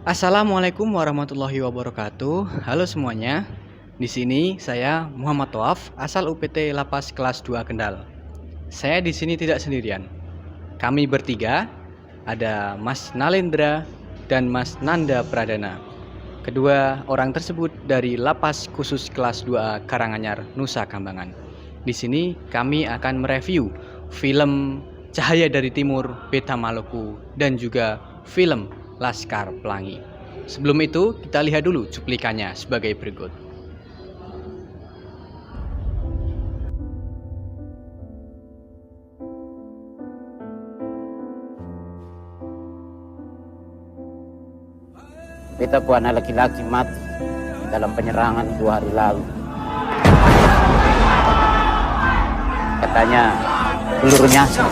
Assalamualaikum warahmatullahi wabarakatuh. Halo semuanya. Di sini saya Muhammad Toaf, asal UPT Lapas kelas 2 Kendal. Saya di sini tidak sendirian. Kami bertiga, ada Mas Nalendra dan Mas Nanda Pradana. Kedua orang tersebut dari Lapas Khusus kelas 2A Karanganyar, Nusa Kambangan. Di sini kami akan mereview film Cahaya dari Timur, Beta Maluku, dan juga film Laskar Pelangi. Sebelum itu, kita lihat dulu cuplikannya sebagai berikut. Beta pun anak laki-laki mati dalam penyerangan 2 hari lalu. Katanya peluru nyasar.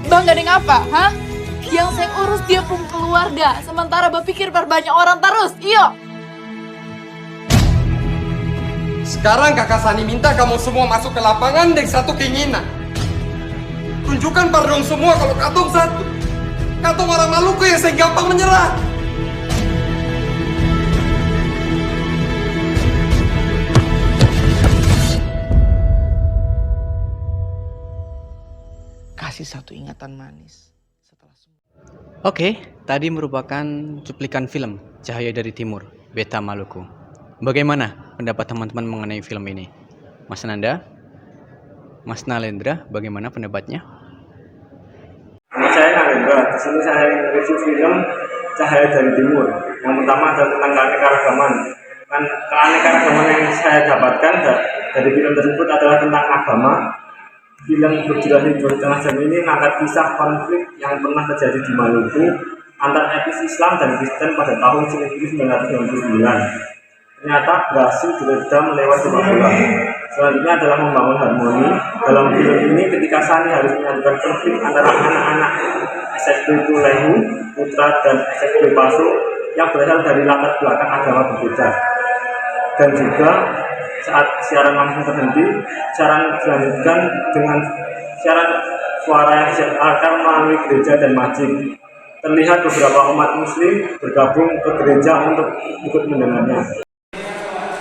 Bang Gading apa, hah? Yang saya urus dia pun keluarga, sementara berpikir berbanyak orang terus, iyo. Sekarang kakak Sani minta kamu semua masuk ke lapangan dengan satu keinginan. Tunjukkan pardon semua kalau katong satu. Katong orang Maluku yang saya gampang menyerah. Kasih satu ingatan manis setelah semua. Oke, tadi merupakan cuplikan film Cahaya dari Timur, Beta Maluku. Bagaimana pendapat teman-teman mengenai film ini? Mas Nanda? Mas Nalendra, bagaimana pendapatnya? Nama saya Nalendra. Di sini saya review film Cahaya dari Timur. Yang pertama adalah tentang keanekaragaman. Keanekaragaman yang saya dapatkan dari film tersebut adalah tentang agama. Film berdurasi 2,5 jam ini mengangkat kisah konflik yang pernah terjadi di Maluku antara etnis Islam dan Kristen pada tahun 1999. Ternyata berhasil diredam lewat sepak bola. Selanjutnya adalah membangun harmoni. Dalam film ini ketika Sani harus menyatukan konflik antara anak-anak SSB Tulehu, Putra dan SSB Paso yang berasal dari latar belakang agama berbeda. Dan juga saat siaran langsung terhenti, siaran dilanjutkan dengan siaran suara yang disiarkan melalui gereja dan masjid. Terlihat beberapa umat muslim bergabung ke gereja untuk ikut mendengarnya.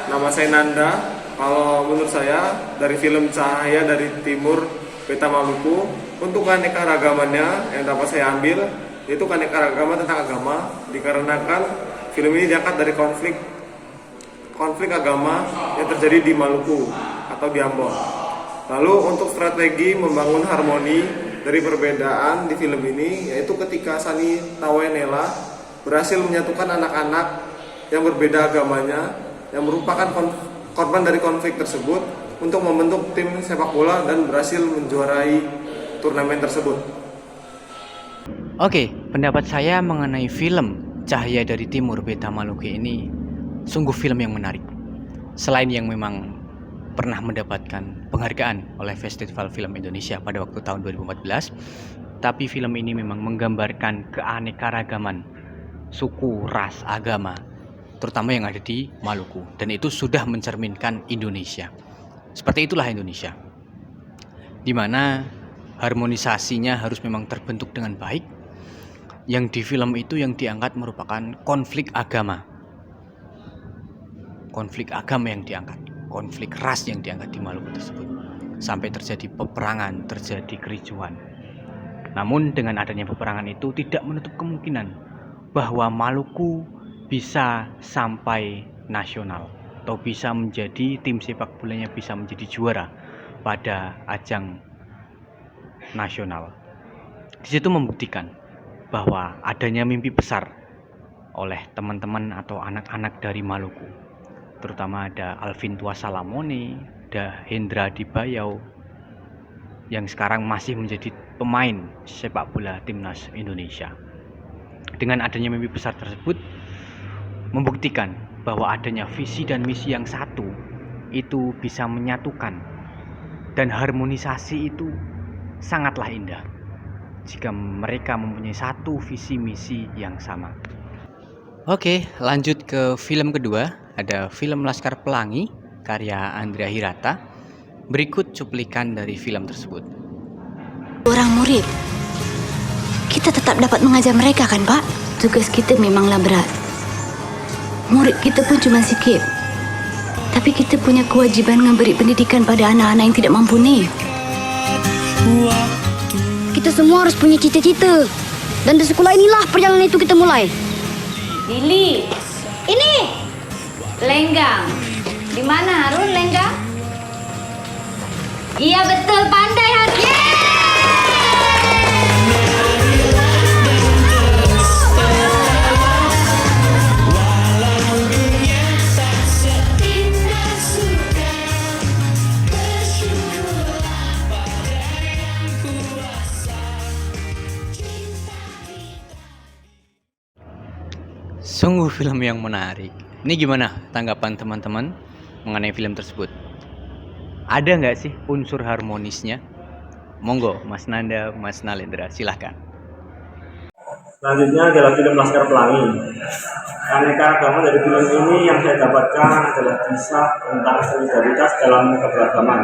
Nama saya Nanda. Kalau menurut saya dari film Cahaya dari Timur Beta Maluku, untuk keanekaragamannya yang dapat saya ambil yaitu keanekaragaman tentang agama, dikarenakan film ini diangkat dari konflik agama yang terjadi di Maluku atau di Ambon. Lalu untuk strategi membangun harmoni dari perbedaan di film ini yaitu ketika Sani Tawenela berhasil menyatukan anak-anak yang berbeda agamanya yang merupakan korban dari konflik tersebut untuk membentuk tim sepak bola dan berhasil menjuarai turnamen tersebut. Oke, pendapat saya mengenai film Cahaya dari Timur, Beta Maluku ini sungguh film yang menarik. Selain yang memang pernah mendapatkan penghargaan oleh Festival Film Indonesia pada waktu tahun 2014, tapi film ini memang menggambarkan keanekaragaman suku, ras, agama, terutama yang ada di Maluku, dan itu sudah mencerminkan Indonesia. Seperti itulah Indonesia, di mana harmonisasinya harus memang terbentuk dengan baik. Yang di film itu yang diangkat merupakan konflik agama yang diangkat, konflik ras yang diangkat di Maluku tersebut, sampai terjadi peperangan, terjadi kericuhan. Namun dengan adanya peperangan itu tidak menutup kemungkinan bahwa Maluku bisa sampai nasional atau bisa menjadi tim sepak bolanya bisa menjadi juara pada ajang nasional. Di situ membuktikan bahwa adanya mimpi besar oleh teman-teman atau anak-anak dari Maluku, terutama ada Alvin Tuasalamone, ada Hendra Dibayau yang sekarang masih menjadi pemain sepak bola timnas Indonesia. Dengan adanya mimpi besar tersebut membuktikan bahwa adanya visi dan misi yang satu itu bisa menyatukan, dan harmonisasi itu sangatlah indah jika mereka mempunyai satu visi misi yang sama. Oke, lanjut ke film kedua, ada film Laskar Pelangi karya Andrea Hirata. Berikut cuplikan dari film tersebut. Orang murid, kita tetap dapat mengajar mereka kan Pak? Tugas kita memanglah berat. Murid kita pun cuma sikit. Tapi kita punya kewajiban memberi pendidikan pada anak-anak yang tidak mampu ni. Kita semua harus punya cita-cita. Dan di sekolah inilah perjalanan itu kita mulai. Lili, ini Lenggang. Di mana Harun Lenggang? Iya betul, pandai Harun. Sungguh film yang menarik. Ini gimana tanggapan teman-teman mengenai film tersebut? Ada nggak sih unsur harmonisnya? Monggo, Mas Nanda, Mas Nalendra, silahkan. Selanjutnya adalah film Laskar Pelangi. Keanekaragaman dari film ini yang saya dapatkan adalah kisah tentang solidaritas dalam keberagaman.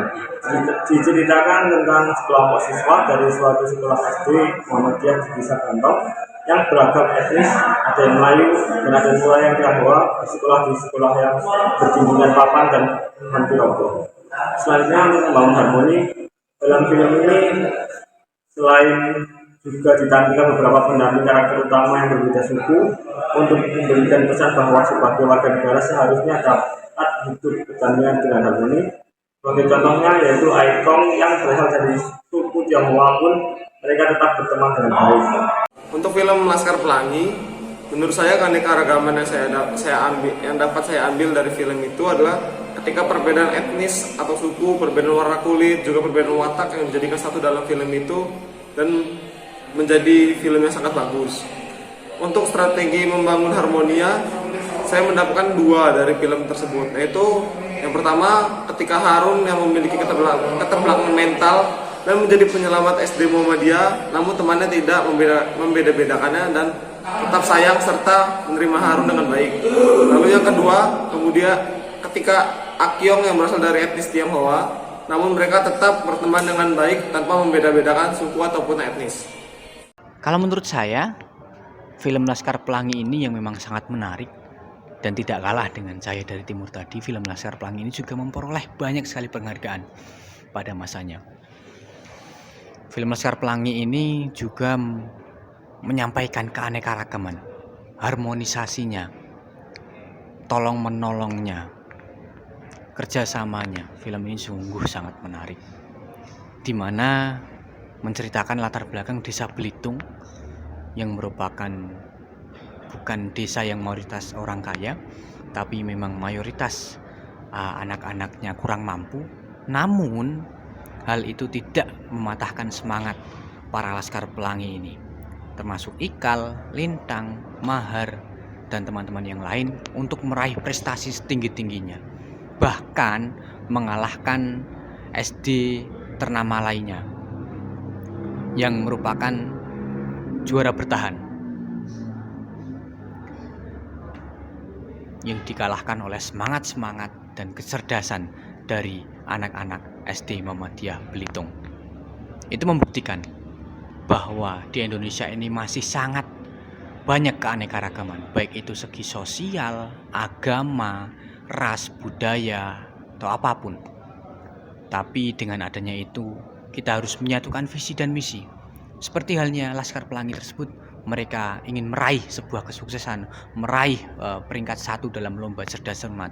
Diceritakan tentang sekelompok siswa dari suatu sekolah SD Muhammadiyah di Desa Gantong yang beragam etnis, ada yang Melayu dan ada pula yang Tionghoa, bersekolah di sekolah yang bertindingan papan dan anti roboh. Selanjutnya untuk membangun harmoni dalam film ini, selain juga ditampilkan beberapa pendamping karakter utama yang berbeda suku untuk memberikan pesan bahwa sebagai warga negara seharusnya dapat hidup berdampingan dengan harmoni. Sebagai contohnya yaitu Aikong yang berasal dari suku Tionghoa pun mereka tetap berteman dengan baik. Untuk film Laskar Pelangi, menurut saya keanekaragaman yang dapat saya ambil dari film itu adalah ketika perbedaan etnis atau suku, perbedaan warna kulit, juga perbedaan watak yang dijadikan satu dalam film itu dan menjadi film yang sangat bagus. Untuk strategi membangun harmonia, saya mendapatkan dua dari film tersebut, yaitu yang pertama ketika Harun yang memiliki keterbelakangan mental dan menjadi penyelamat SD Muhammadiyah, namun temannya tidak membeda-bedakannya dan tetap sayang serta menerima Harun dengan baik. Lalu yang kedua, kemudian ketika Akyong yang berasal dari etnis Tionghoa, namun mereka tetap berteman dengan baik tanpa membeda-bedakan suku ataupun etnis. Kalau menurut saya, film Laskar Pelangi ini yang memang sangat menarik dan tidak kalah dengan Cahaya dari Timur tadi, film Laskar Pelangi ini juga memperoleh banyak sekali penghargaan pada masanya. Film Laskar Pelangi ini juga menyampaikan keanekaragaman, harmonisasinya, tolong-menolongnya, kerjasamanya. Film ini sungguh sangat menarik, di mana menceritakan latar belakang desa Belitung yang merupakan bukan desa yang mayoritas orang kaya, tapi memang mayoritas anak-anaknya kurang mampu. Namun hal itu tidak mematahkan semangat para Laskar Pelangi ini, termasuk Ikal, Lintang, Mahar, dan teman-teman yang lain untuk meraih prestasi setinggi-tingginya. Bahkan mengalahkan SD ternama lainnya yang merupakan juara bertahan, yang dikalahkan oleh semangat-semangat dan kecerdasan dari anak-anak SD Muhammadiyah Belitung. Itu membuktikan bahwa di Indonesia ini masih sangat banyak keanekaragaman, baik itu segi sosial, agama, ras, budaya, atau apapun. Tapi dengan adanya itu, kita harus menyatukan visi dan misi. Seperti halnya Laskar Pelangi tersebut, mereka ingin meraih sebuah kesuksesan, meraih peringkat 1 dalam lomba cerdas cermat.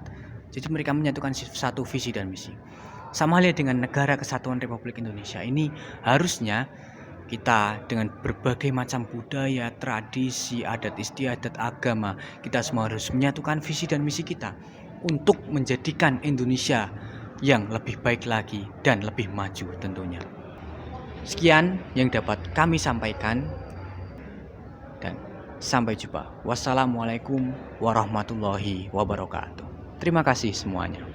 Jadi mereka menyatukan satu visi dan misi. Sama halnya dengan Negara Kesatuan Republik Indonesia ini, harusnya kita dengan berbagai macam budaya, tradisi, adat istiadat, agama, kita semua harus menyatukan visi dan misi kita untuk menjadikan Indonesia yang lebih baik lagi dan lebih maju tentunya. Sekian yang dapat kami sampaikan dan sampai jumpa. Wassalamualaikum warahmatullahi wabarakatuh. Terima kasih semuanya.